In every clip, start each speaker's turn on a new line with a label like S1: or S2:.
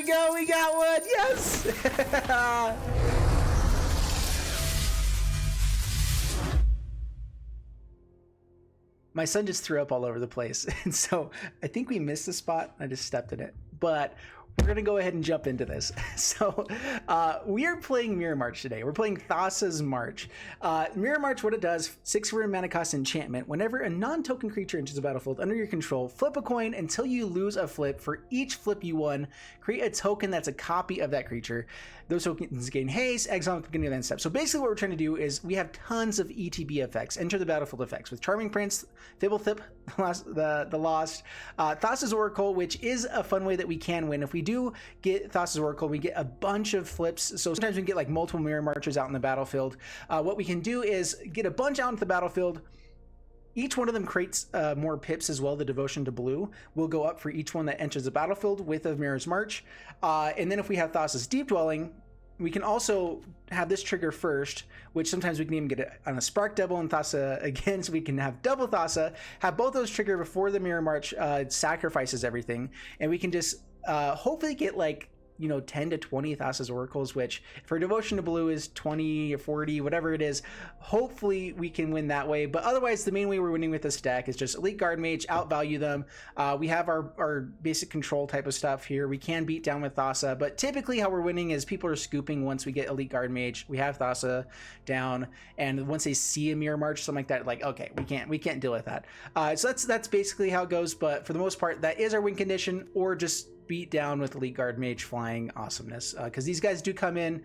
S1: go. We got one. Yes. My son just threw up all over the place. And so I think we missed the spot. I just stepped in it. But we're going to go ahead and jump into this. So we are playing Mirror March today. We're playing THASSA's March. Mirror March, what it does, 6 for a mana cost enchantment. Whenever a non-token creature enters the battlefield under your control, flip a coin until you lose a flip. For each flip you won, create a token that's a copy of that creature. Those tokens gain haste, exile at the beginning of the end step. So basically what we're trying to do is we have tons of ETB effects, enter the battlefield effects, with Charming Prince, Thibblethip, the Lost, THASSA's Oracle, which is a fun way that we can win. If we do get THASSA's Oracle, we get a bunch of flips. So sometimes we get like multiple Mirror Marches out in the battlefield. What we can do is get a bunch out into the battlefield. Each one of them creates more pips as well. The Devotion to Blue will go up for each one that enters the battlefield with a Mirror's March. And then if we have THASSA's Deep Dwelling, we can also have this trigger first, which sometimes we can even get it on a Spark Double and THASSA again, so we can have double THASSA, have both those trigger before the Mirror March sacrifices everything, and we can just hopefully get like, you know, 10 to 20 THASSA's Oracles, which for Devotion to Blue is 20 or 40, whatever it is. Hopefully we can win that way. But otherwise, the main way we're winning with this deck is just Elite Guard Mage, outvalue them. We have our basic control type of stuff here. We can beat down with THASSA, but typically how we're winning is people are scooping once we get Elite Guard Mage. We have THASSA down, and once they see a Mirror March, something like that, like, okay, we can't deal with that. So that's basically how it goes. But for the most part, that is our win condition, or just beat down with Elite Guard Mage flying awesomeness, because these guys do come in,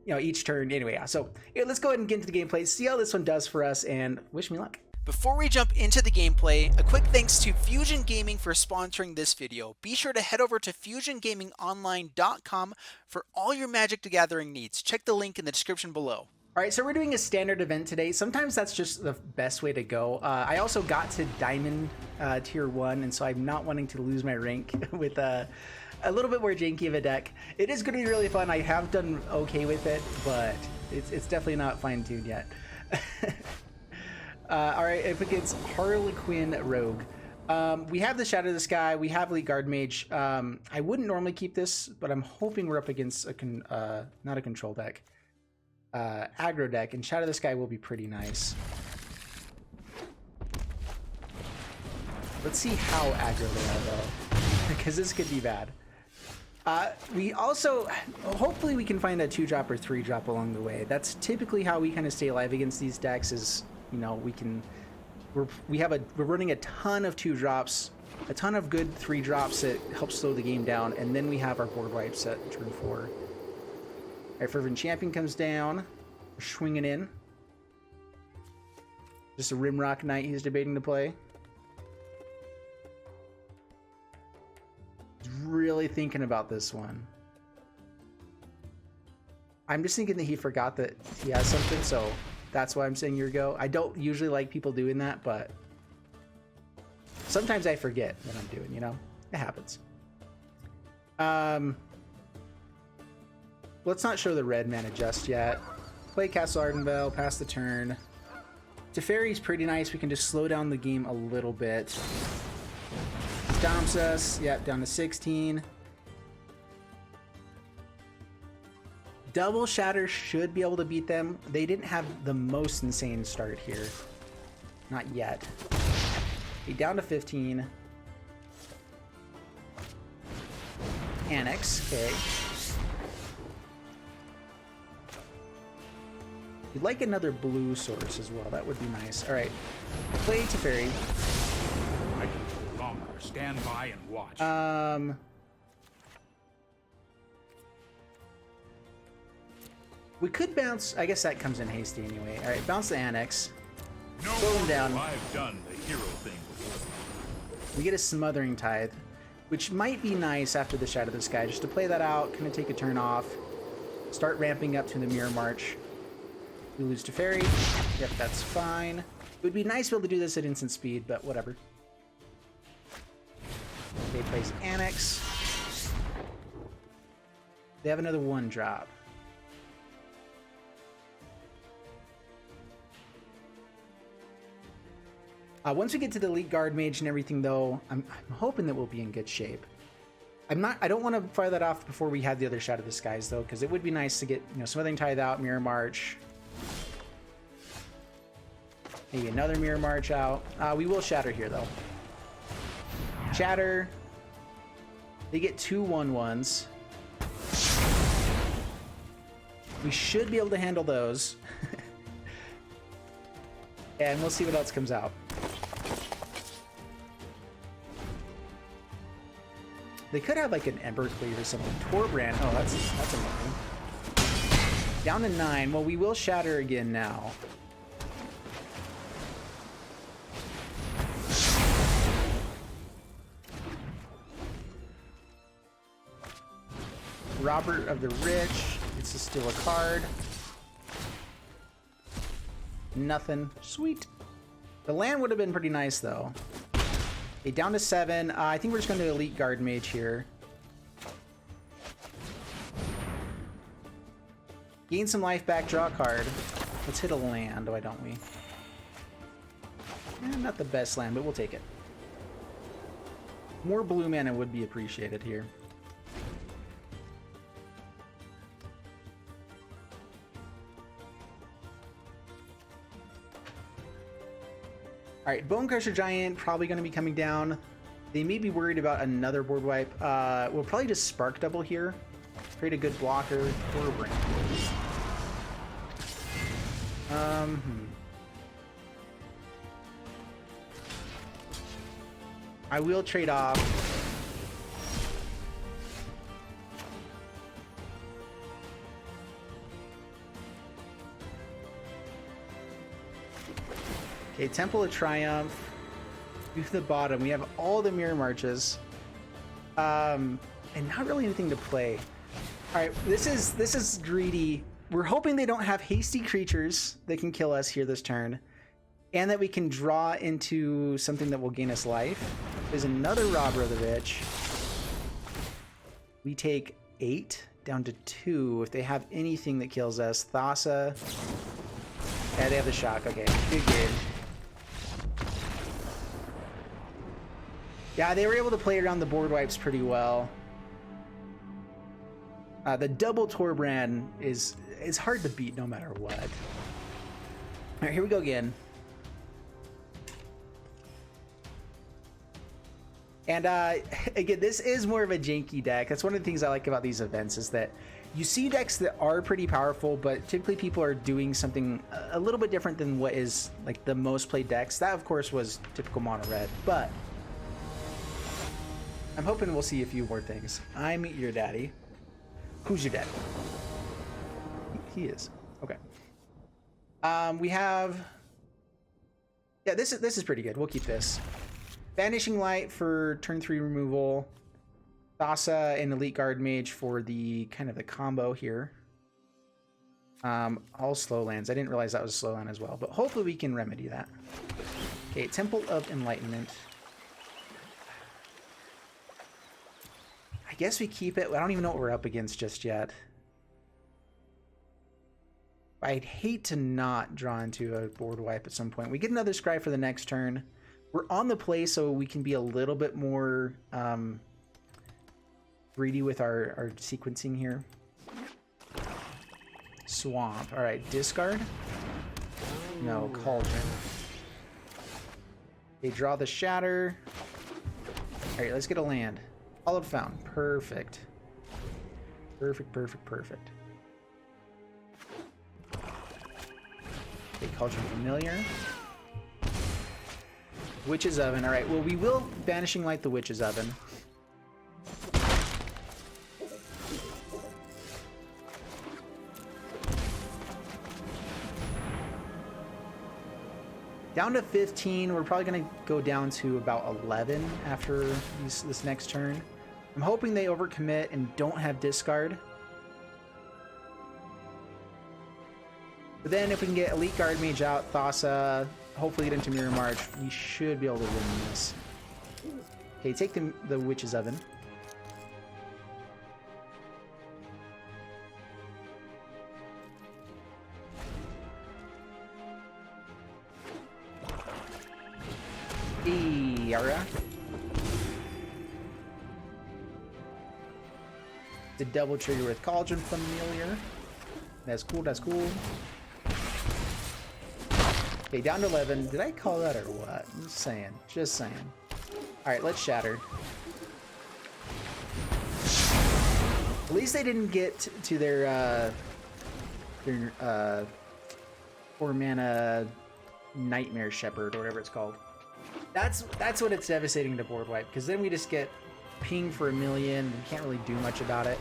S1: you know, each turn anyway. Yeah, so let's go ahead and get into the gameplay, see how this one does for us, and wish me luck. Before we jump into the gameplay, a quick thanks to Fusion Gaming for sponsoring this video. Be sure to head over to fusiongamingonline.com for all your Magic the Gathering needs. Check the link in the description below. All right, so we're doing a standard event today. Sometimes that's just the best way to go. I also got to Diamond Tier 1, and so I'm not wanting to lose my rank with a little bit more janky of a deck. It is going to be really fun. I have done okay with it, but it's definitely not fine-tuned yet. All right, if it gets Harlequin Rogue. We have the Shadow of the Sky. We have Elite Guard Mage. I wouldn't normally keep this, but I'm hoping we're up against not a control deck. Aggro deck, and Shadow of the Sky will be pretty nice. Let's see how aggro they are though, because this could be bad. We also, hopefully we can find a 2-drop or 3-drop along the way. That's typically how we kind of stay alive against these decks, is, you know, we're running a ton of 2-drops, a ton of good 3-drops that help slow the game down, and then we have our board wipes at turn 4. Alright, Fervent Champion comes down. We're swinging in. Just a Rimrock Knight he's debating to play. He's really thinking about this one. I'm just thinking that he forgot that he has something, so that's why I'm saying your go. I don't usually like people doing that, but sometimes I forget what I'm doing, you know? It happens. Let's not show the red mana just yet. Play Castle Ardenvale, pass the turn. Teferi's pretty nice. We can just slow down the game a little bit. Stomps us. Yep, down to 16. Double Shatter should be able to beat them. They didn't have the most insane start here. Not yet. Okay, down to 15. Annex, okay. We'd like another blue source as well. That would be nice. All right, play Teferi.
S2: I can no longer stand by and watch.
S1: We could bounce. I guess that comes in hasty anyway. All right, bounce the Annex.
S2: No,
S1: slow them down.
S2: I've done the hero thing before.
S1: We get a Smothering Tithe, which might be nice after the Shadow of the Sky, just to play that out, kind of take a turn off, start ramping up to the Mirror March. We lose to Teferi. Yep, that's fine. It would be nice to be able to do this at instant speed, but whatever. They plays Annex. They have another 1-drop. Once we get to the Elite Guard Mage and everything, though, I'm hoping that we'll be in good shape. I don't want to fire that off before we have the other Shadow of the Skies though, because it would be nice to get, you know, Smithing Tithe out, Mirror March. Maybe another Mirror March out. We will Shatter here though. Shatter. They get 2 1/1s. We should be able to handle those. And we'll see what else comes out. They could have like an Embercleave or something. Torbrand. Oh, that's annoying. Down to 9. Well, we will Shatter again now. Robert of the Rich. It's to steal a card. Nothing. Sweet. The land would have been pretty nice though. Okay, down to 7. I think we're just going to Elite Guard Mage here. Gain some life back, draw a card. Let's hit a land, why don't we? Not the best land, but we'll take it. More blue mana would be appreciated here. Alright, Bone Crusher Giant probably going to be coming down. They may be worried about another board wipe. We'll probably just Spark Double here. Create a good blocker for a brand. I will trade off. Okay, Temple of Triumph. To the bottom, we have all the Mirror Marches, and not really anything to play. All right, this is greedy. We're hoping they don't have hasty creatures that can kill us here this turn, and that we can draw into something that will gain us life. There's another Robber of the Rich. We take 8 down to 2 if they have anything that kills us. THASSA. Yeah, they have the shock. Okay, good game. Yeah, they were able to play around the board wipes pretty well. The double Torbrand is hard to beat no matter what. All right, here we go again. And again, this is more of a janky deck. That's one of the things I like about these events is that you see decks that are pretty powerful, but typically people are doing something a little bit different than what is like the most played decks. That, of course, was typical mono red, but I'm hoping we'll see a few more things. I'm your daddy. Who's your daddy? He is. Okay. We have... Yeah, this is pretty good. We'll keep this. Vanishing Light for turn 3 removal. THASSA and Elite Guard Mage for the kind of the combo here. All slow lands. I didn't realize that was a slow land as well, but hopefully we can remedy that. Okay, Temple of Enlightenment. I guess we keep it. I don't even know what we're up against just yet. I'd hate to not draw into a board wipe at some point. We get another Scry for the next turn. We're on the play, so we can be a little bit more greedy with our sequencing here. Swamp. All right, discard. No, Cauldron. They draw the Shatter. All right, let's get a land. Hallowed Fountain. Perfect. Perfect, perfect, perfect. Okay, Cauldron Familiar. Witch's Oven. All right, well, we will Vanishing Light the Witch's Oven. Down to 15. We're probably going to go down to about 11 after this next turn. I'm hoping they overcommit and don't have discard. But then if we can get Elite Guard Mage out, THASSA, hopefully get into Mirror March, we should be able to win this. Okay, take the Witch's Oven. Yara. The double trigger with Cauldron Familiar. That's cool, that's cool. Okay, down to 11. Did I call that or what? I'm just saying. Just saying. Alright, let's shatter. At least they didn't get to their 4-mana Nightmare Shepherd or whatever it's called. That's what it's devastating to board wipe, because then we just get ping for 1,000,000. We can't really do much about it.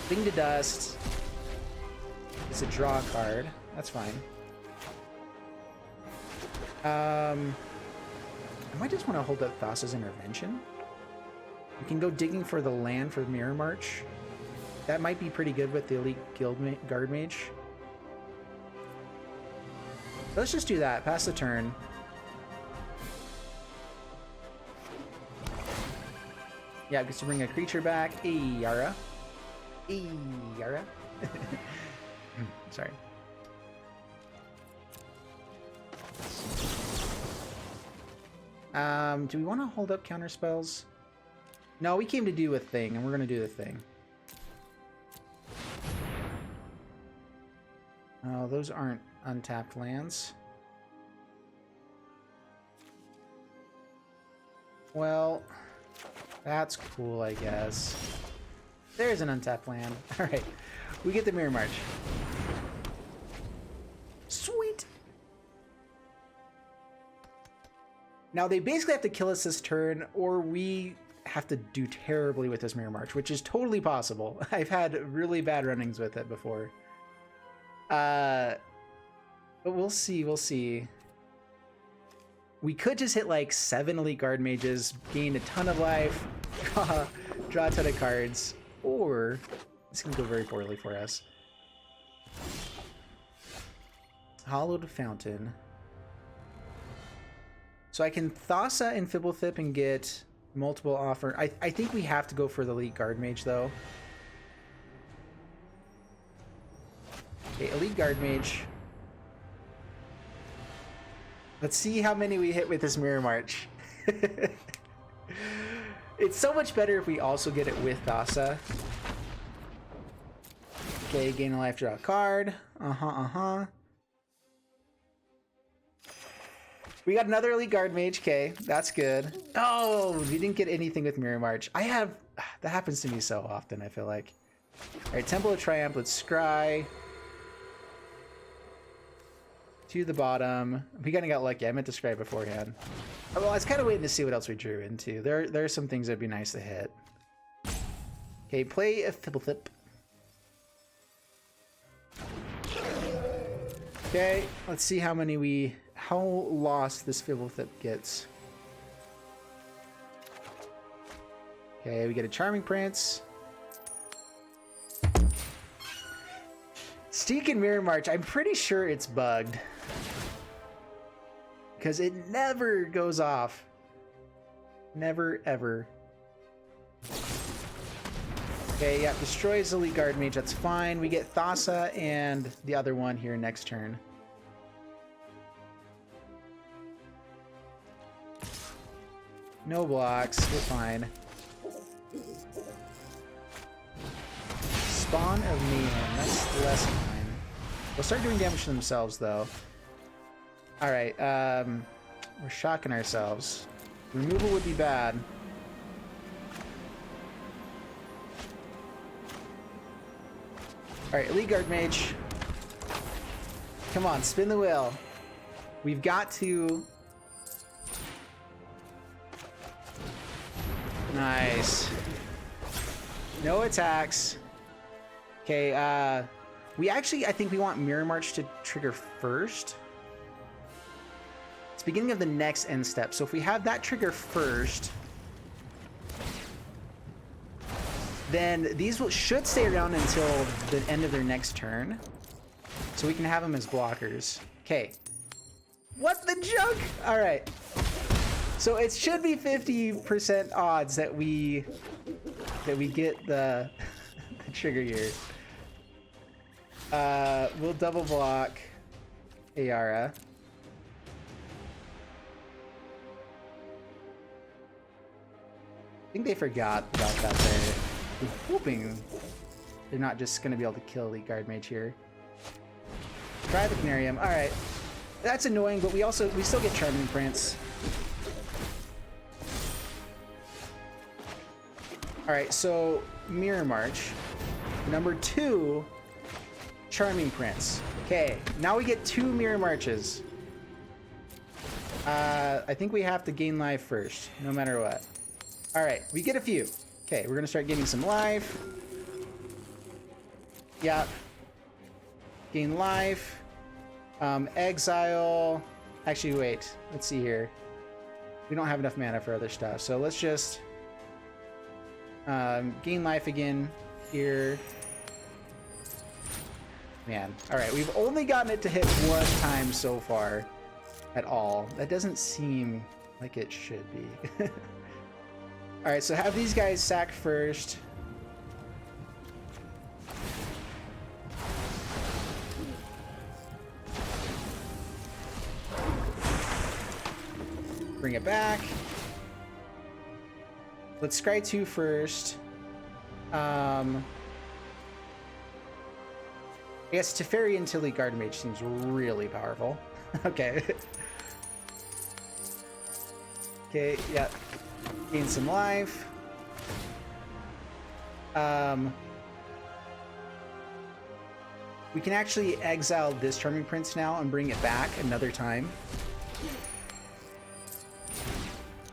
S1: Thing to dust. It's a draw card. That's fine. I might just want to hold up Thassa's Intervention. We can go digging for the land for Mirror March. That might be pretty good with the Elite Guard Mage. Let's just do that. Pass the turn. Yeah, just to bring a creature back. Hey, Yara. Hey, Yara. Sorry. Do we want to hold up counter spells? No, we came to do a thing, and we're going to do the thing. Oh, those aren't untapped lands. Well, that's cool, I guess. There's an untapped land. Alright, we get the Mirror March. Sweet! Now, they basically have to kill us this turn, or we have to do terribly with this Mirror March, which is totally possible. I've had really bad runnings with it before. But we'll see, we'll see. We could just hit like 7 Elite Guard Mages, gain a ton of life, draw a ton of cards, or this can go very poorly for us. Hollowed Fountain. So I can Thassa and Fibblethip and get multiple offer. I think we have to go for the Elite Guard Mage though. Okay, Elite Guard Mage. Let's see how many we hit with this Mirror March. It's so much better if we also get it with Thassa. Okay, gain a life, draw a card. We got another Elite Guard Mage. Okay, that's good. Oh, we didn't get anything with Mirror March. That happens to me so often, I feel like. Alright, Temple of Triumph, let's scry. To the bottom. We kind of got lucky. I meant to scry beforehand. Well, I was kind of waiting to see what else we drew into. There are some things that'd be nice to hit. Okay, play a Fibblethip. Okay, let's see how lost this Fibblethip gets. Okay, we get a Charming Prince. Steek and Mirror March, I'm pretty sure it's bugged. Because it never goes off. Never, ever. Okay, yeah, destroys Elite Guard Mage, that's fine. We get Thassa and the other one here next turn. No blocks, we're fine. Spawn of Mayhem, that's less fine. We'll start doing damage to themselves, though. Alright, we're shocking ourselves. Removal would be bad. Alright, Elite Guard Mage. Come on, spin the wheel. We've got to... Nice. No attacks. Okay, I think we want Mirror March to trigger first. It's beginning of the next end step, so if we have that trigger first, then these should stay around until the end of their next turn, so we can have them as blockers. Okay. What the junk? All right. So it should be 50% odds that we get the trigger here. We'll double block Ayara. I think they forgot about that there. I'm hoping they're not just going to be able to kill the guard mage here. Try the Canarium. Alright. That's annoying, but we still get Charming Prince. Alright, so Mirror March. Number 2, Charming Prince. Okay, now we get 2 Mirror Marches. I think we have to gain life first, no matter what. Alright, we get a few. Okay, we're gonna start getting some life. Yeah. Gain life. Exile. Actually, wait. Let's see here. We don't have enough mana for other stuff, so let's just gain life again here. Man. Alright, we've only gotten it to hit 1 time so far at all. That doesn't seem like it should be. Alright, so have these guys sack first. Bring it back. Let's scry 2 first. I guess Teferi and Tilly Guard Mage seems really powerful. Okay. Okay, yeah. Gain some life. We can actually exile this Charming Prince now and bring it back another time.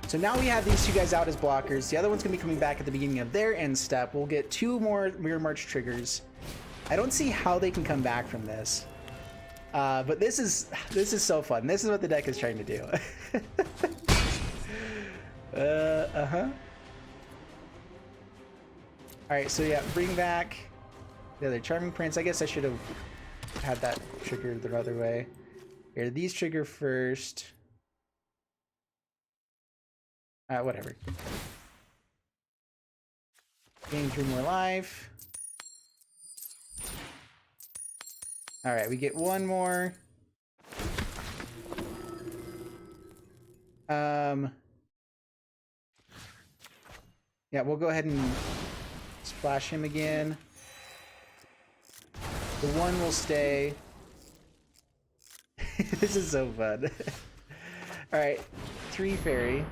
S1: So now we have these 2 guys out as blockers. The other one's gonna be coming back at the beginning of their end step. We'll get 2 more Mirror March triggers. I don't see how they can come back from this. But this is so fun. This is what the deck is trying to do. Alright, so yeah, bring back the other Charming Prince. I guess I should have had that trigger the other way. Here, these trigger first. Whatever. Gain 3 more life. Alright, we get 1 more. Yeah, we'll go ahead and splash him again. The 1 will stay. This is so fun. Alright, 3 fairy.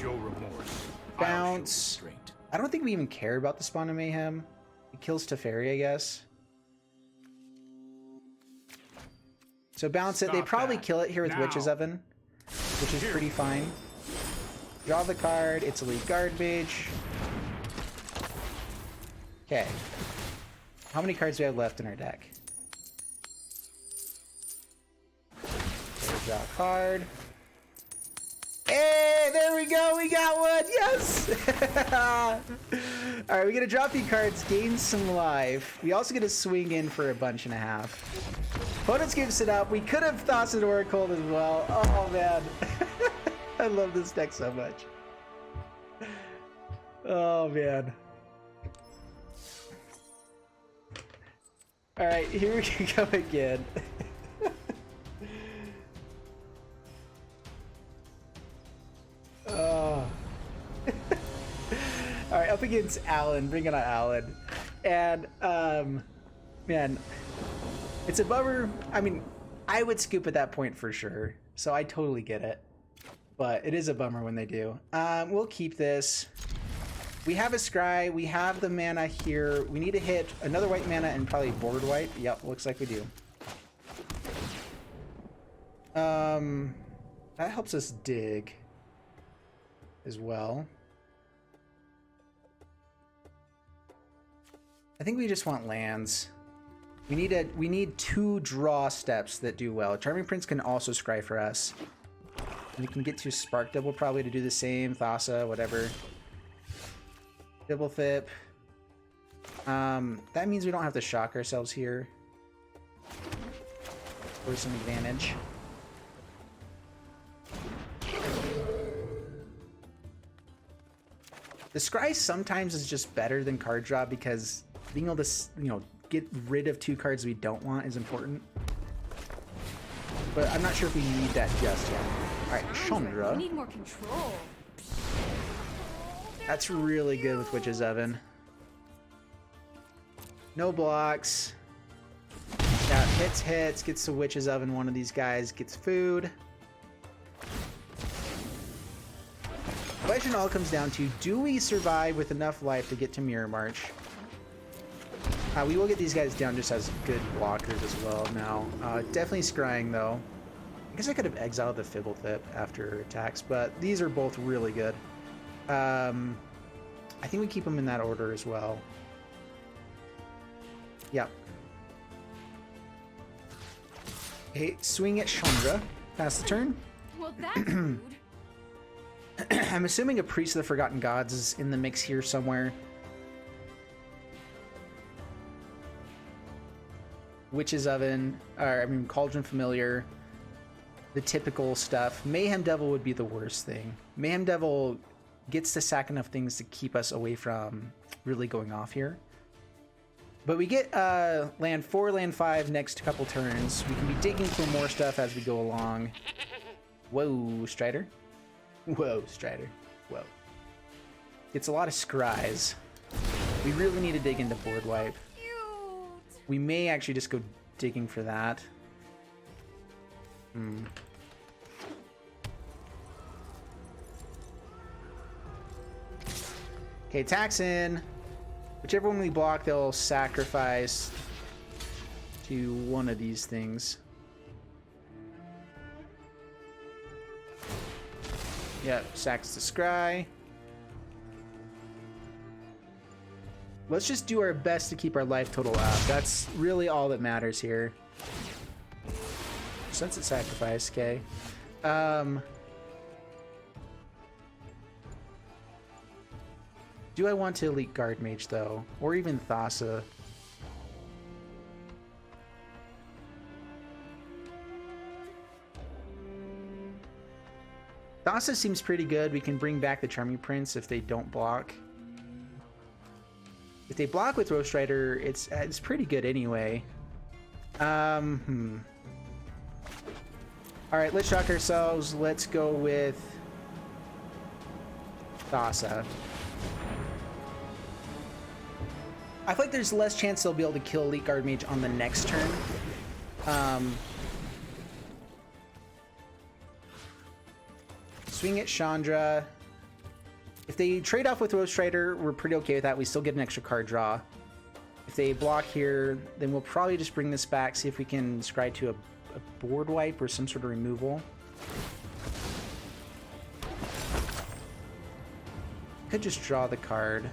S2: Show remorse.
S1: Bounce. I don't think we even care about the Spawn of Mayhem. It kills Teferi, I guess. So bounce it. They probably kill it here with Witch's Oven, which is pretty fine. Draw the card. It's Elite Guard Mage. Okay. How many cards do we have left in our deck? Okay, draw a card. Hey, there we go. We got one. Yes. All right, we're gonna drop the cards, gain some life. We also get to swing in for a bunch and a half. Opponents gives it up. We could have THASSA Oracle as well. Oh man, I love this deck so much. Oh man. All right, here we go again. Oh. All right, up against Alan. Bring it on, Alan. And man, it's a bummer. I mean, I would scoop at that point for sure, so I totally get it. But it is a bummer when they do. We'll keep this. We have a scry. We have the mana here. We need to hit another white mana and probably board wipe. Yep, looks like we do. That helps us dig as well. I think we just want lands. We need 2 draw steps that do well. Charming Prince can also scry for us. We can get to Spark Double probably to do the same. THASSA, whatever. Double Thip. That means we don't have to shock ourselves here. For some advantage. The scry sometimes is just better than card draw because being able to, you know, get rid of 2 cards we don't want is important. But I'm not sure if we need that just yet. Alright, Chandra.
S3: We need more control.
S1: That's really good with Witch's Oven. No blocks. Yeah, hits, gets the Witch's Oven. One of these guys gets food. Question all comes down to, do we survive with enough life to get to Mirror March? We will get these guys down just as good blockers as well now. Definitely scrying though. I guess I could have exiled the Fibblethip after attacks, but these are both really good. I think we keep them in that order as well. Yep. Okay, swing at Chandra. Pass the turn.
S3: Well, that's rude.
S1: I'm assuming a Priest of the Forgotten Gods is in the mix here somewhere. Witch's Oven, or I mean Cauldron Familiar, the typical stuff. Mayhem Devil would be the worst thing. Mayhem Devil gets to sack enough things to keep us away from really going off here. But we get land 4, land 5 next couple turns. We can be digging for more stuff as we go along. Whoa, Strider. Whoa, Strider. Whoa. It's a lot of scries. We really need to dig into board wipe. We may actually just go digging for that. Okay, attacks in. Whichever one we block, they'll sacrifice to one of these things. Yep, sacks to scry. Let's just do our best to keep our life total up. That's really all that matters here. Sunset sacrifice, okay. Do I want to elite guard mage though? Or even THASSA? THASSA seems pretty good. We can bring back the Charming Prince if they don't block. If they block with Roast Rider, it's pretty good anyway. Alright, let's shock ourselves. Let's go with THASSA. I feel like there's less chance they'll be able to kill Elite Guard Mage on the next turn. Swing at Chandra. If they trade off with Roast Rider, we're pretty okay with that. We still get an extra card draw. If they block here, then we'll probably just bring this back, see if we can scry to a board wipe or some sort of removal. Could just draw the card.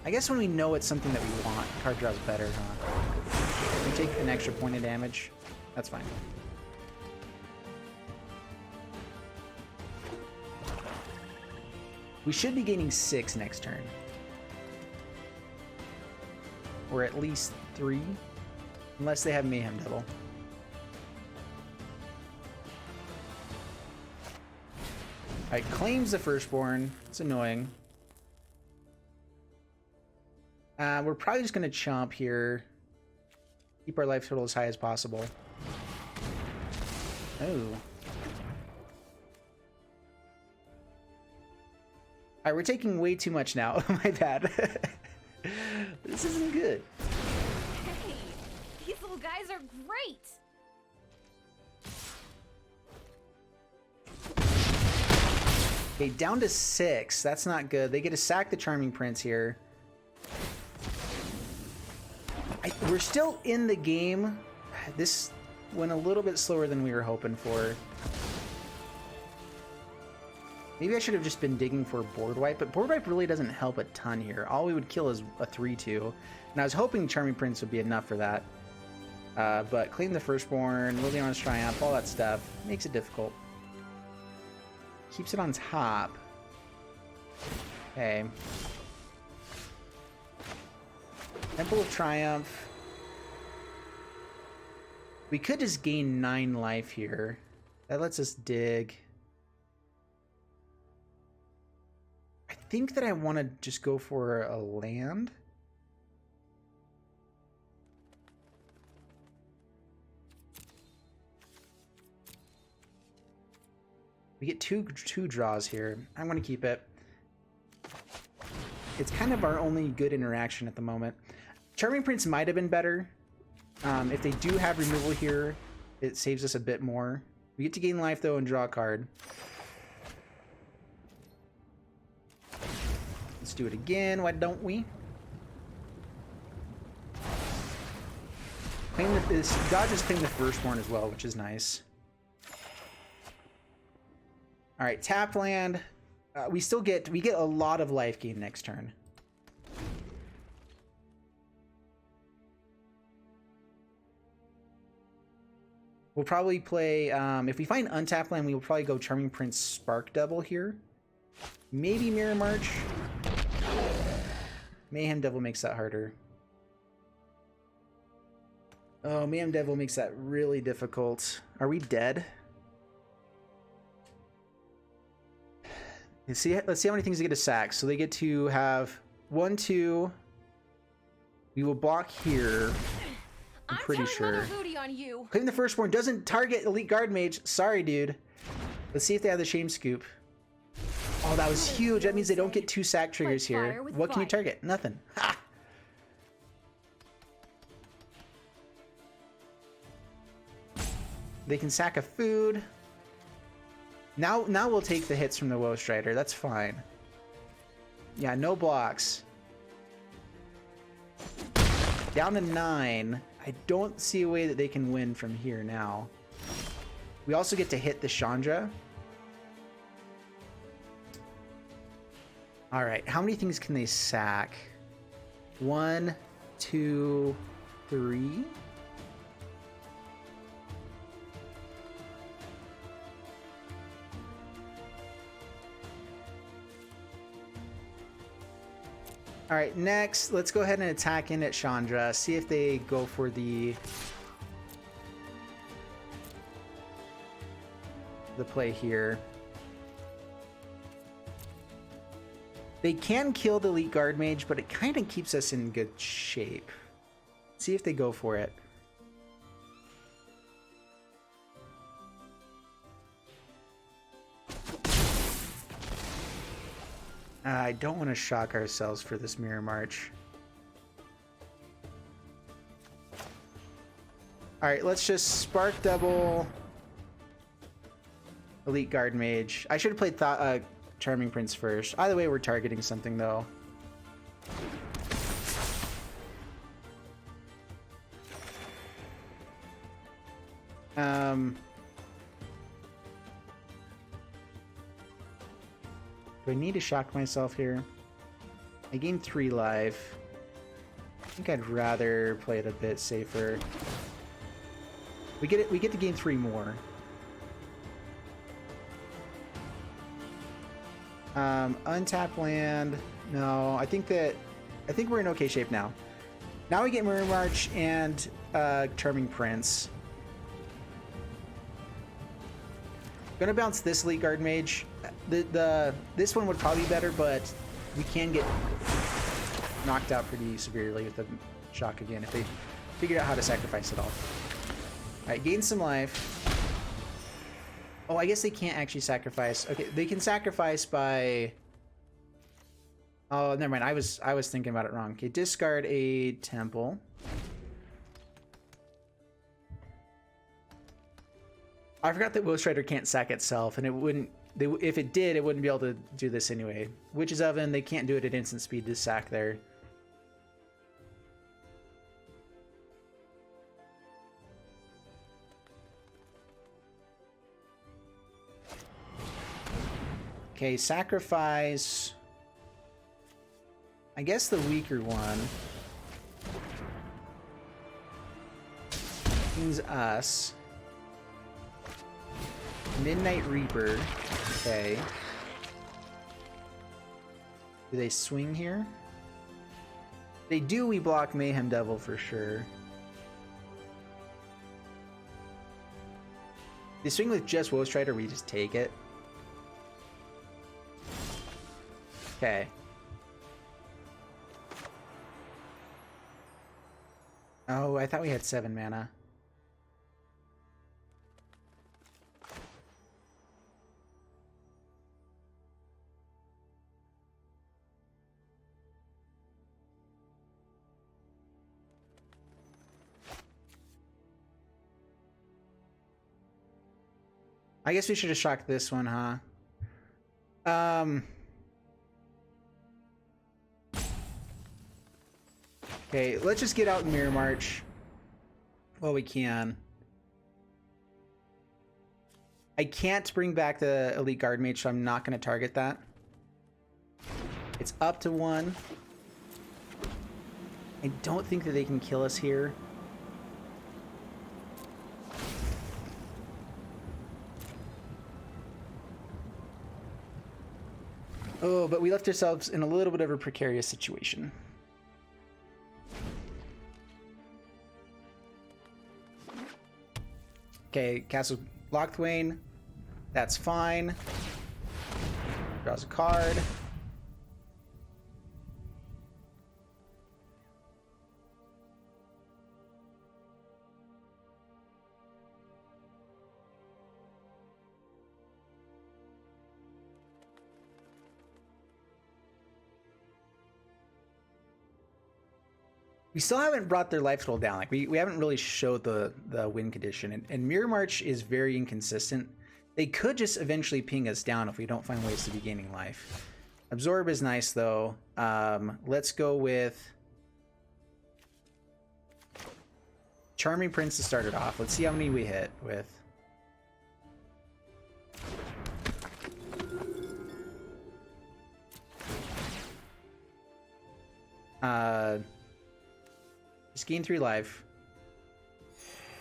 S1: I guess when we know it's something that we want, card draw's better, huh? We take an extra point of damage. That's fine. We should be gaining 6 next turn. Or at least 3. Unless they have Mayhem Devil. Alright, claims the Firstborn. It's annoying. We're probably just going to chomp here. Keep our life total as high as possible. Oh. Alright, we're taking way too much now. My bad. This isn't good.
S3: Hey, these little guys are great.
S1: Okay, down to 6. That's not good. They get to sack the Charming Prince here. We're still in the game. This went a little bit slower than we were hoping for. Maybe I should have just been digging for a board wipe, but board wipe really doesn't help a ton here. All we would kill is a 3-2, and I was hoping Charming Prince would be enough for that. But claim the Firstborn, Liliana's Triumph, all that stuff makes it difficult. Keeps it on top. Okay. Temple of Triumph. We could just gain 9 life here. That lets us dig. I think that I want to just go for a land. We get two draws here. I'm going to keep it. It's kind of our only good interaction at the moment. Charming Prince might have been better. If they do have removal here, it saves us a bit more. We get to gain life, though, and draw a card. Let's do it again. Why don't we? This Dodge is playing the Firstborn as well, which is nice. All right, tap land. We get a lot of life gain next turn. We'll probably play, if we find untapped land, we will probably go Charming Prince Spark Devil here. Maybe Mirror March. Mayhem Devil makes that harder. Oh, Mayhem Devil makes that really difficult. Are we dead? Let's see how many things they get to sack. So they get to have 1, 2. We will block here. I'm pretty sure.
S3: On you.
S1: Claim the Firstborn doesn't target Elite Guard Mage. Sorry, dude. Let's see if they have the Shame Scoop. Oh, that was huge. That means they don't get 2 sack triggers here. What can you target? Nothing. Ha! They can sack a food. Now we'll take the hits from the Woe Strider. That's fine. Yeah, no blocks. Down to 9. I don't see a way that they can win from here now. We also get to hit the Chandra. All right, how many things can they sack? 1, 2, 3. All right, next, let's go ahead and attack in at Chandra. See if they go for the play here. They can kill the Elite Guard Mage, but it kind of keeps us in good shape. See if they go for it. I don't want to shock ourselves for this Mirror March. Alright, let's just Spark Double Elite Guard Mage. I should have played Charming Prince first. Either way, we're targeting something, though. Do I need to shock myself here? I gained 3 life. I think I'd rather play it a bit safer. We get to gain 3 more. Untap land. No, I think we're in okay shape now. Now we get Mirror March and Charming Prince. Gonna bounce this Elite Guard Mage. This one would probably be better, but we can get knocked out pretty severely with the shock again if they figure out how to sacrifice it all. Alright, gain some life. Oh, I guess they can't actually sacrifice. Okay, they can sacrifice by... Oh, never mind. I was thinking about it wrong. Okay, discard a temple. I forgot that Woe Strider can't sack itself, and it wouldn't... if it did, it wouldn't be able to do this anyway. Witch's Oven, they can't do it at instant speed to sack there. Okay, sacrifice... I guess the weaker one means us. Midnight Reaper. Okay. Do they swing here? They do, we block Mayhem Devil for sure. They swing with just Woe Strider, we just take it. Okay. Oh, I thought we had 7 mana. I I guess we should have shocked this one, huh? Okay, let's just get out and Mirror March while we can. I can't bring back the Elite Guard Mage, so I'm not going to target that. It's up to 1. I don't think that they can kill us here. Oh, but we left ourselves in a little bit of a precarious situation. Okay, Castle Lochthwain. That's fine. Draws a card. We still haven't brought their life total down. Like we haven't really showed the win condition, and Mirror March is very inconsistent. They could just eventually ping us down if we don't find ways to be gaining life. Absorb is nice though. Let's go with Charming Prince to start it off. Let's see how many we hit with. Just gain 3 life.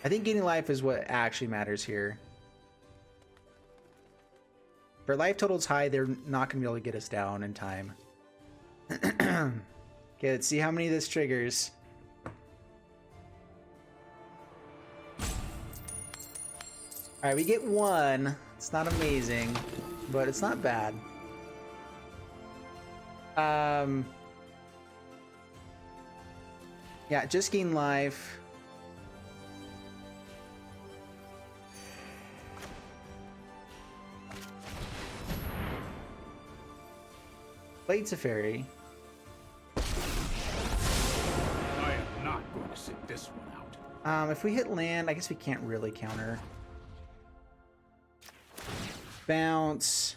S1: I think gaining life is what actually matters here. If our life total's high, they're not going to be able to get us down in time. Okay, let's see how many this triggers. Alright, we get 1. It's not amazing, but it's not bad. Yeah, just gain life. Played Teferi.
S2: I am not going to sit this one out.
S1: If we hit land, I guess we can't really counter. Bounce.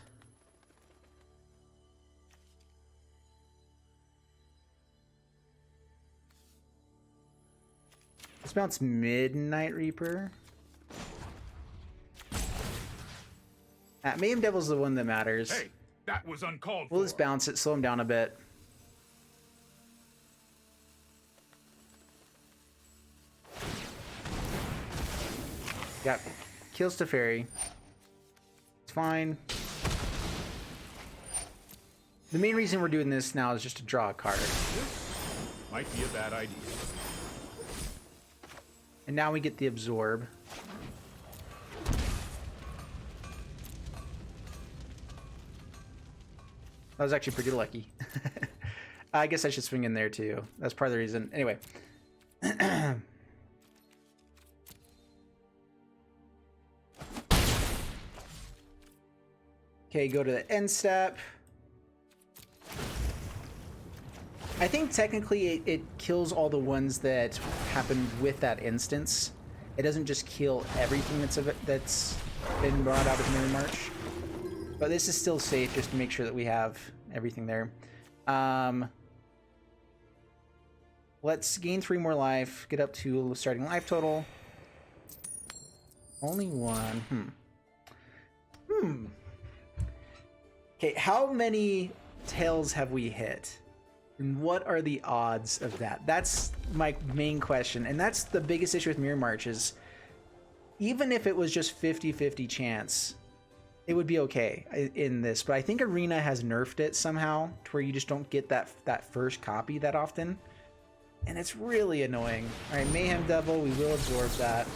S1: Let's bounce Midnight Reaper. Mayhem Devil's the one that matters.
S2: Hey, that was uncalled for.
S1: We'll just bounce it, slow him down a bit. Yep, kills Teferi. It's fine. The main reason we're doing this now is just to draw a card.
S2: This might be a bad idea.
S1: And now we get the Absorb. That was actually pretty lucky. I guess I should swing in there too. That's part of the reason. Anyway. Okay, go to the end step. I think technically it kills all the ones that happen with that instance. It doesn't just kill everything that's been brought out of Mirror March. But this is still safe just to make sure that we have everything there. Let's gain 3 more life, get up to starting life total. Only 1. Okay, how many tails have we hit? And what are the odds of that? That's my main question. And that's the biggest issue with Mirror March is even if it was just 50-50 chance, it would be okay in this. But I think Arena has nerfed it somehow to where you just don't get that first copy that often. And it's really annoying. All right, Mayhem Devil, we will absorb that.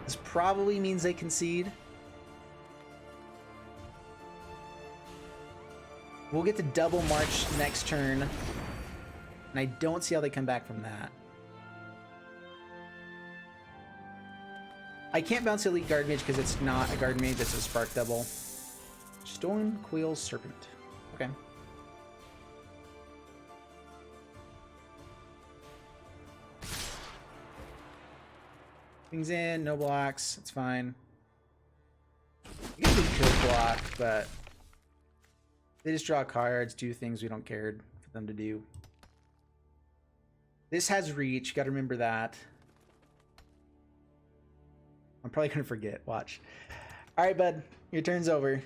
S1: This probably means they concede. We'll get to double march next turn. And I don't see how they come back from that. I can't bounce Elite Guard Mage because it's not a Guard Mage, it's a Spark Double. Stone Coil Serpent. Okay. Things in, no blocks, it's fine. block, but they just draw cards, do things we don't care for them to do. This has reach, gotta remember that. I'm probably gonna forget, watch. All right, bud, your turn's over.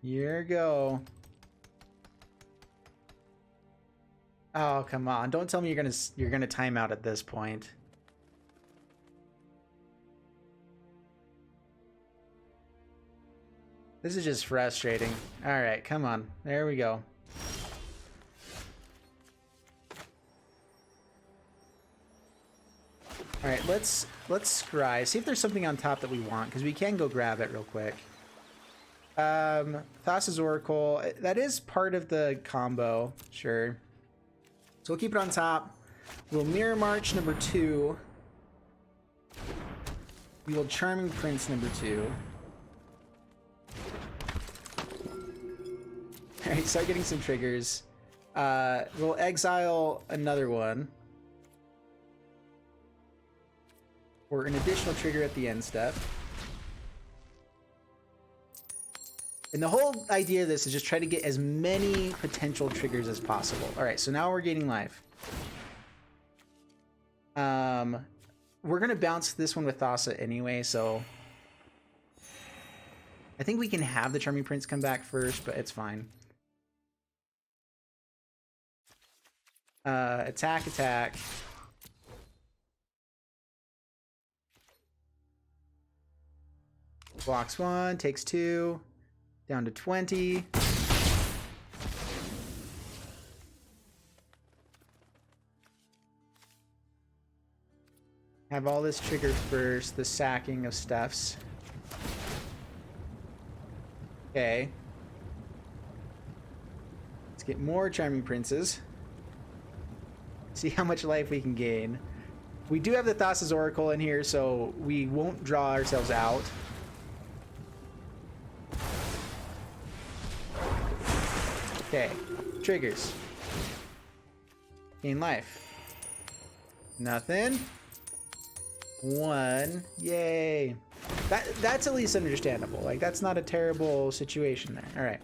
S1: Here you go. Oh, come on. Don't tell me you're gonna time out at this point. This is just frustrating. All right, come on. There we go. All right, let's scry. See if there's something on top that we want, because we can go grab it real quick. THASSA's Oracle. That is part of the combo, sure. So we'll keep it on top. We'll Mirror March number 2. We will Charming Prince number 2. Alright, start getting some triggers. We'll exile another one. Or an additional trigger at the end step. And the whole idea of this is just try to get as many potential triggers as possible. Alright, so now we're gaining life. We're gonna bounce this one with THASSA anyway, so I think we can have the Charming Prince come back first, but it's fine. Attack, attack. Blocks 1, takes 2, down to 20. Have all this triggered first, the sacking of stuffs. Okay. Let's get more Charming Princes. See how much life we can gain. We do have the THASSA's Oracle in here, so we won't draw ourselves out. Okay, triggers. Gain life. Nothing. 1. Yay. That's at least understandable. Like, that's not a terrible situation there. Alright.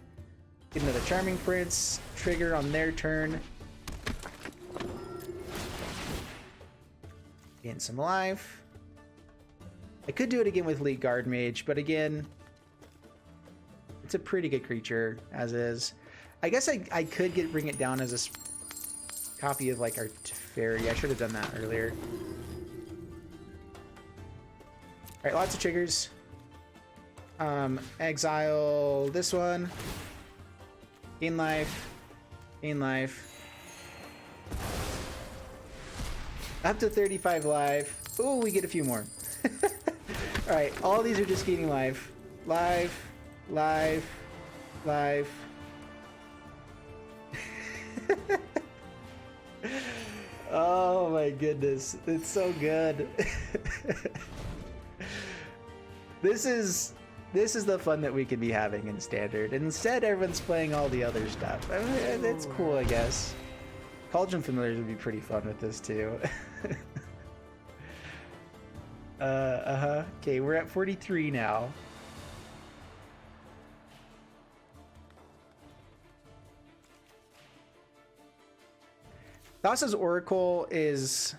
S1: Get another Charming Prince. Trigger on their turn. Gain some life. I could do it again with Elite Guard Mage, but again, it's a pretty good creature as is. I guess I could bring it down as a copy of like our Teferi. I should have done that earlier. Alright, lots of triggers. Exile this one. Gain life. Gain life. Up to 35 life. Ooh, we get a few more. Alright, all these are just gaining life. Life. Life. Life. Oh my goodness. It's so good. This is the fun that we could be having in Standard. Instead, everyone's playing all the other stuff. I mean, it's cool, I guess. Cauldron Familiars would be pretty fun with this, too. Okay, we're at 43 now. THASSA's Oracle is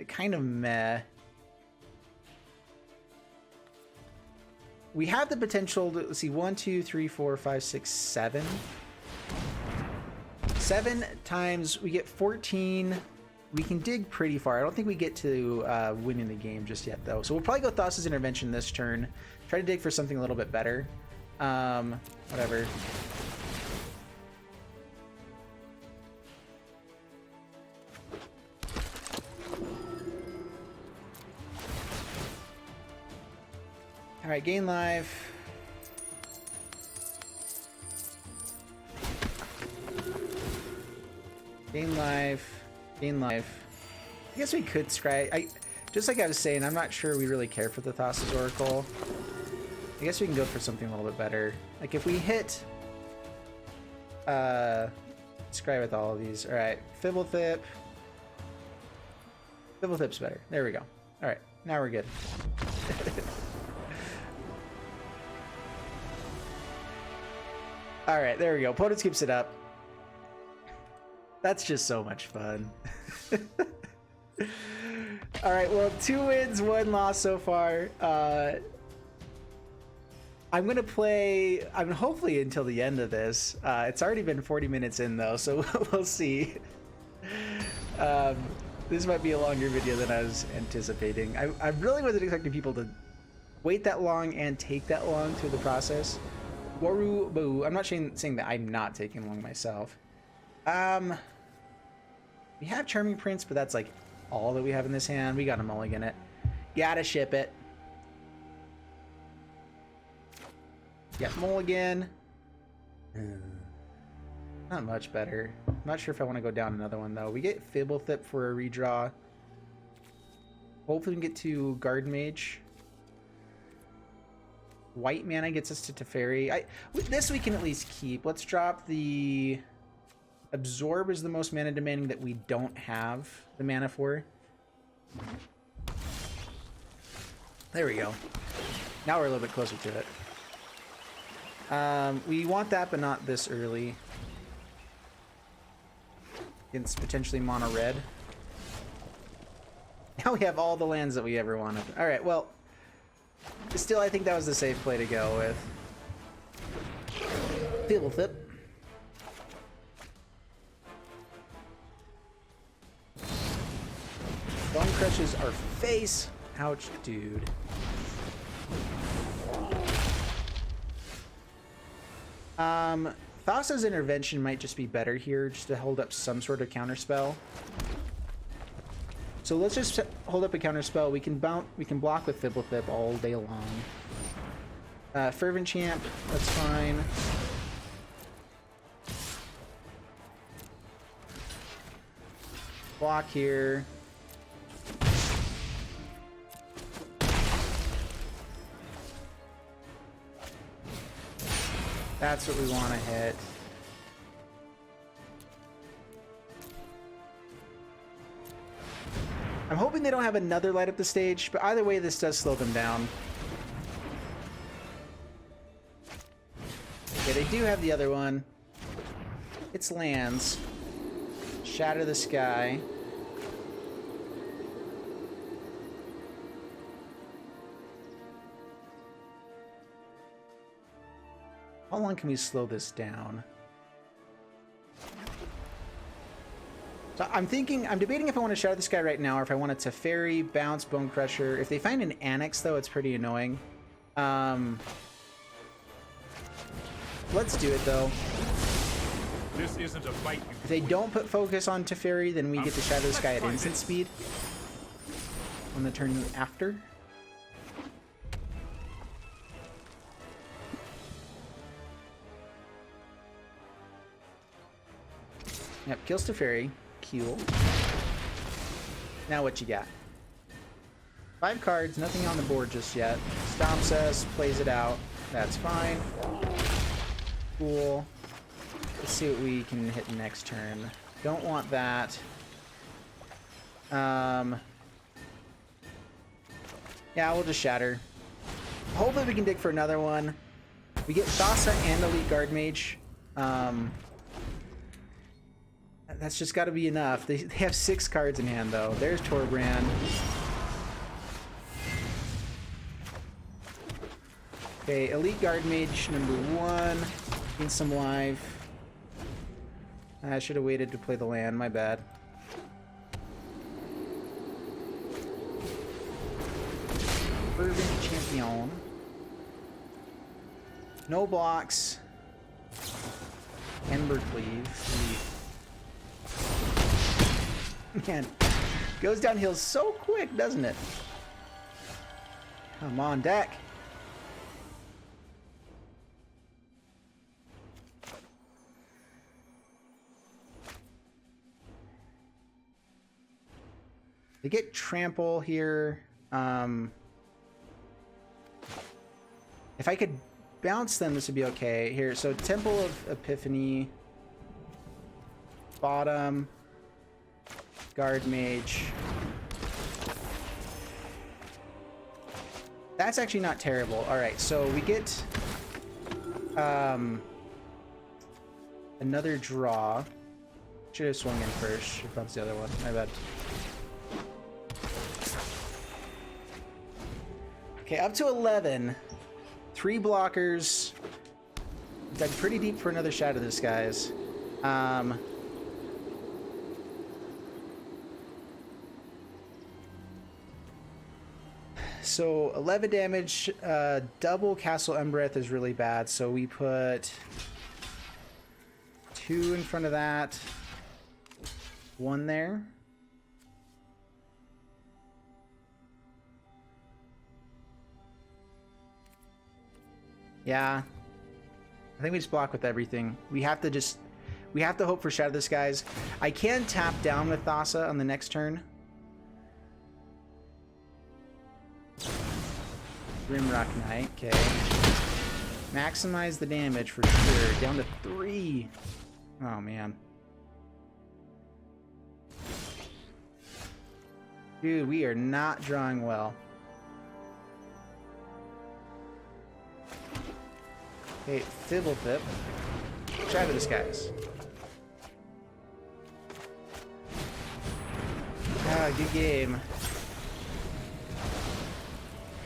S1: kind of meh. We have the potential to, let's see, 1, 2, 3, 4, 5, 6, 7. 7 times, we get 14. We can dig pretty far. I don't think we get to winning the game just yet, though. So we'll probably go THASSA's Intervention this turn. Try to dig for something a little bit better. Whatever. Alright, gain life. Gain life. Gain life. I guess we could scry. Just like I was saying, I'm not sure we really care for the THASSA's Oracle. I guess we can go for something a little bit better. Like if we hit Scry with all of these. Alright, Fibblethip. Fibblethip's better. There we go. Alright, now we're good. Alright, there we go. Opponent keeps it up. That's just so much fun. Alright, well, 2 wins, 1 loss so far. I'm gonna play, hopefully until the end of this. It's already been 40 minutes in though, so we'll see. This might be a longer video than I was anticipating. I really wasn't expecting people to wait that long and take that long through the process. Waru Boo. I'm not saying that I'm not taking long myself. We have Charming Prince, but that's like all that we have in this hand. We got a mulligan it. Gotta ship it. Got mulligan. Not much better. I'm not sure if I want to go down another one though. We get Fibblethip for a redraw. Hopefully we can get to Garden Mage. White mana gets us to Teferi. This we can at least keep. Let's drop the Absorb is the most mana demanding that we don't have the mana for. There we go. Now we're a little bit closer to it. We want that, but not this early. Against potentially mono red. Now we have all the lands that we ever wanted. All right, well, still, I think that was the safe play to go with. Fibblethip. Bone crushes our face. Ouch, dude. THASSA's intervention might just be better here, just to hold up some sort of counterspell. So let's just hold up a counterspell. We can block with Fibblethip all day long. Fervent Champ, that's fine. Block here. That's what we want to hit. I'm hoping they don't have another light up the stage, but either way, this does slow them down. Okay, they do have the other one. It's lands. Shatter the Sky. How long can we slow this down? So I'm debating if I want to Shatter the Sky right now or if I want it to Teferi, Bounce, Bone Crusher. If they find an Annex, though, it's pretty annoying. Let's do it, though.
S2: This isn't a fight.
S1: If they don't put focus on Teferi, then we get to Shatter the Sky at instant speed on the turn after. Yep, kills Teferi. Cool. Now what you got? 5 cards, nothing on the board just yet. Stomps us, plays it out. That's fine. Cool. Let's see what we can hit next turn. Don't want that. Yeah, we'll just Shatter. Hopefully we can dig for another one. We get THASSA and Elite Guard Mage. That's just got to be enough. They have 6 cards in hand, though. There's Torbrand. Okay, Elite Guard Mage number 1. Need some life. I should have waited to play the land. My bad. Fervent Champion. No blocks. Ember Cleave. Man, goes downhill so quick, doesn't it? Come on, deck. They get Trample here. If I could bounce them, this would be okay. Here, so Temple of Epiphany. bottom. Guard mage. That's actually not terrible. All right, so we get another draw. Should have swung in first. If that's the other one. My bad. Okay, up to 11. 3 blockers. Dug pretty deep for another Shadow Disguise. So 11 damage, double Castle Embereth is really bad. So we put 2 in front of that, 1 there. Yeah, I think we just block with everything. We have to hope for Shadow Disguise. I can tap down with THASSA on the next turn. Grimrock Knight, okay. Maximize the damage for sure. Down to 3. Oh man. Dude, we are not drawing well. Okay, Thibblethip. Shadow Disguise. Ah, good game.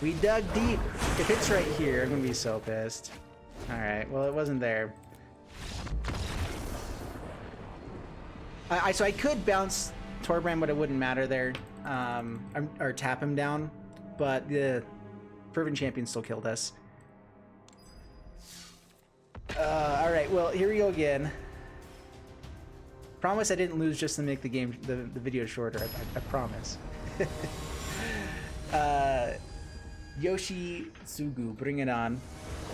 S1: We dug deep. If it's right here, I'm gonna be so pissed. Alright, well it wasn't there. So I could bounce Torbrand, but it wouldn't matter there. Or tap him down. But the Fervent Champion still killed us. Alright, well here we go again. Promise I didn't lose just to make the game, the video shorter. I promise. Yoshi Tsugu, bring it on.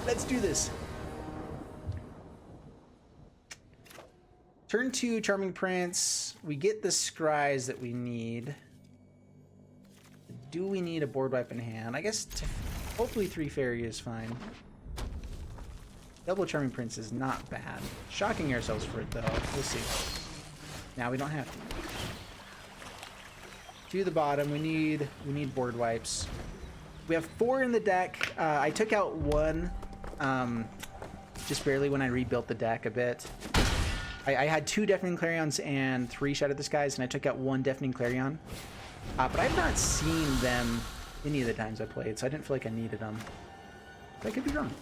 S1: Let's do this. Turn 2, Charming Prince. We get the scries that we need. Do we need a board wipe in hand? I guess hopefully 3 fairy is fine. Double Charming Prince is not bad. Shocking ourselves for it though. We'll see. Now we don't have to. To the bottom, we need board wipes. We have 4 in the deck. I took out 1 just barely when I rebuilt the deck a bit. I had 2 Deafening Clarions and 3 Shadow Disguise, and I took out 1 Deafening Clarion. But I've not seen them any of the times I played, so I didn't feel like I needed them. But I could be wrong.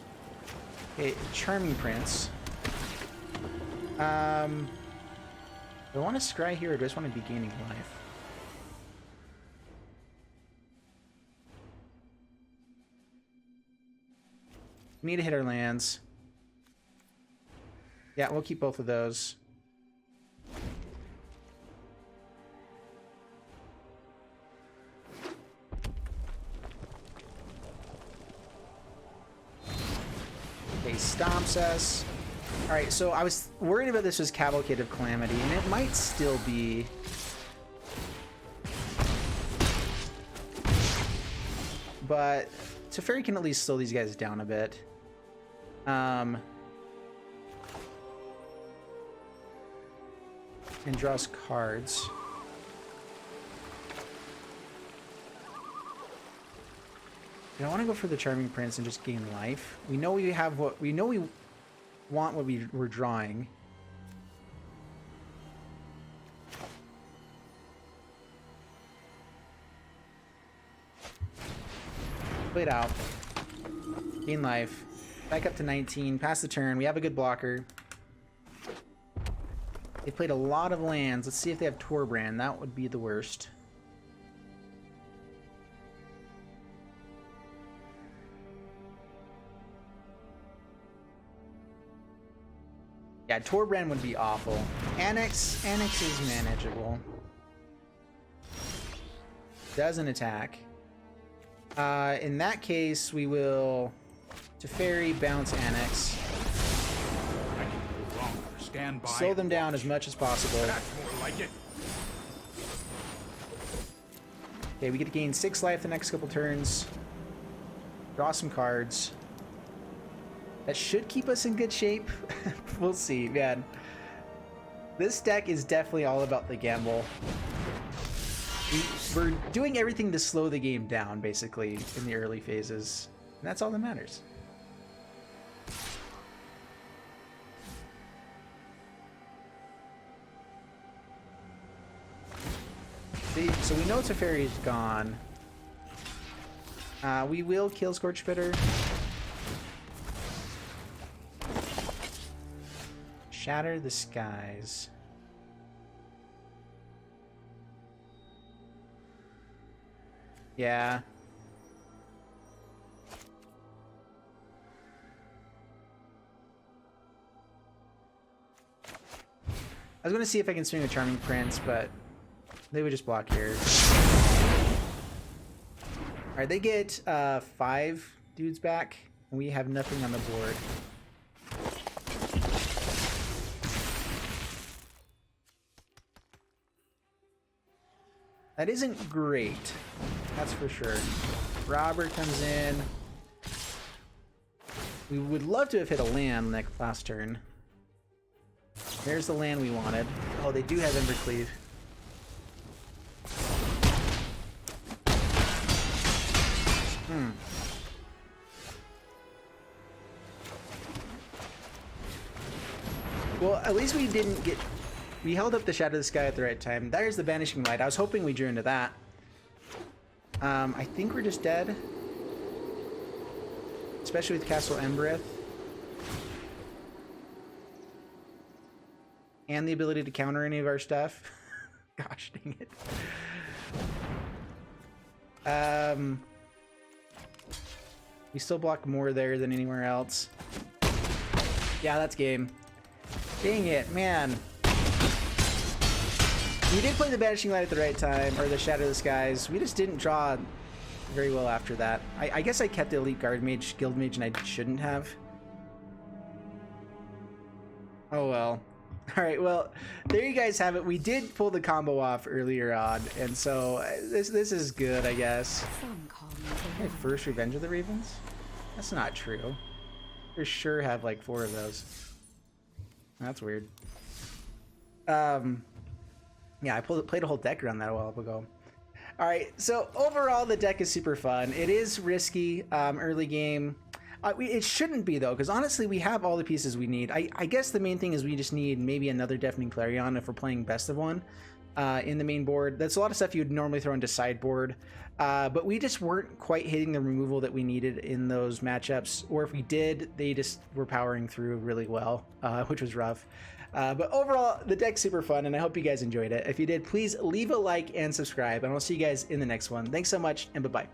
S1: Okay, Charming Prince. Do I want to scry here, or do I just want to be gaining life? We need to hit our lands. Yeah, we'll keep both of those. Okay, stomps us. Alright, so I was worried about this as Cavalcade of Calamity, and it might still be. But Teferi can at least slow these guys down a bit. And draws cards. I want to go for the Charming Prince and just gain life. We know we have what we know. We want what we're drawing. Play it out. Gain life. Back up to 19. Pass the turn. We have a good blocker. They played a lot of lands. Let's see if they have Torbrand. That would be the worst. Yeah, Torbrand would be awful. Annex is manageable. Doesn't attack. In that case, we will Teferi, bounce Annex.
S2: I can no longer stand by.
S1: Slow them down as much as possible.
S2: That's more like it.
S1: Okay, we get to gain 6 life the next couple turns. Draw some cards. That should keep us in good shape. We'll see, man. This deck is definitely all about the gamble. We're doing everything to slow the game down, basically, in the early phases. And that's all that matters. See, so we know Teferi's gone. We will kill Scorchbitter. Shatter the skies. Yeah. I was gonna see if I can swing a Charming Prince, but they would just block here. Alright, they get 5 dudes back, and we have nothing on the board. That isn't great, that's for sure. Robber comes in. We would love to have hit a land last turn. There's the land we wanted. Oh, they do have Embercleave. Well, at least we didn't get... We held up the Shadow of the Sky at the right time. There's the Banishing Light. I was hoping we drew into that. I think we're just dead. Especially with Castle Embereth. And the ability to counter any of our stuff. Gosh dang it. We still block more there than anywhere else. Yeah, that's game. Dang it, man. We did play the Banishing Light at the right time, or the Shadow of the Skies. We just didn't draw very well after that. I guess I kept the Elite Guard Mage, Guild Mage, and I shouldn't have. Oh well. Alright, well, there you guys have it. We did pull the combo off earlier on, and so this is good, I guess. My first Revenge of the Ravens? That's not true. For sure have like 4 of those. That's weird. Yeah, I played a whole deck around that a while ago. Alright, so overall the deck is super fun. It is risky early game. It shouldn't be, though, because honestly we have all the pieces we need. I guess the main thing is we just need maybe another Deafening Clarion if we're playing best of one in the main board. That's a lot of stuff you'd normally throw into sideboard. But we just weren't quite hitting the removal that we needed in those matchups. Or if we did, they just were powering through really well, which was rough. But overall, the deck's super fun, and I hope you guys enjoyed it. If you did, please leave a like and subscribe, and I'll see you guys in the next one. Thanks so much, and bye-bye.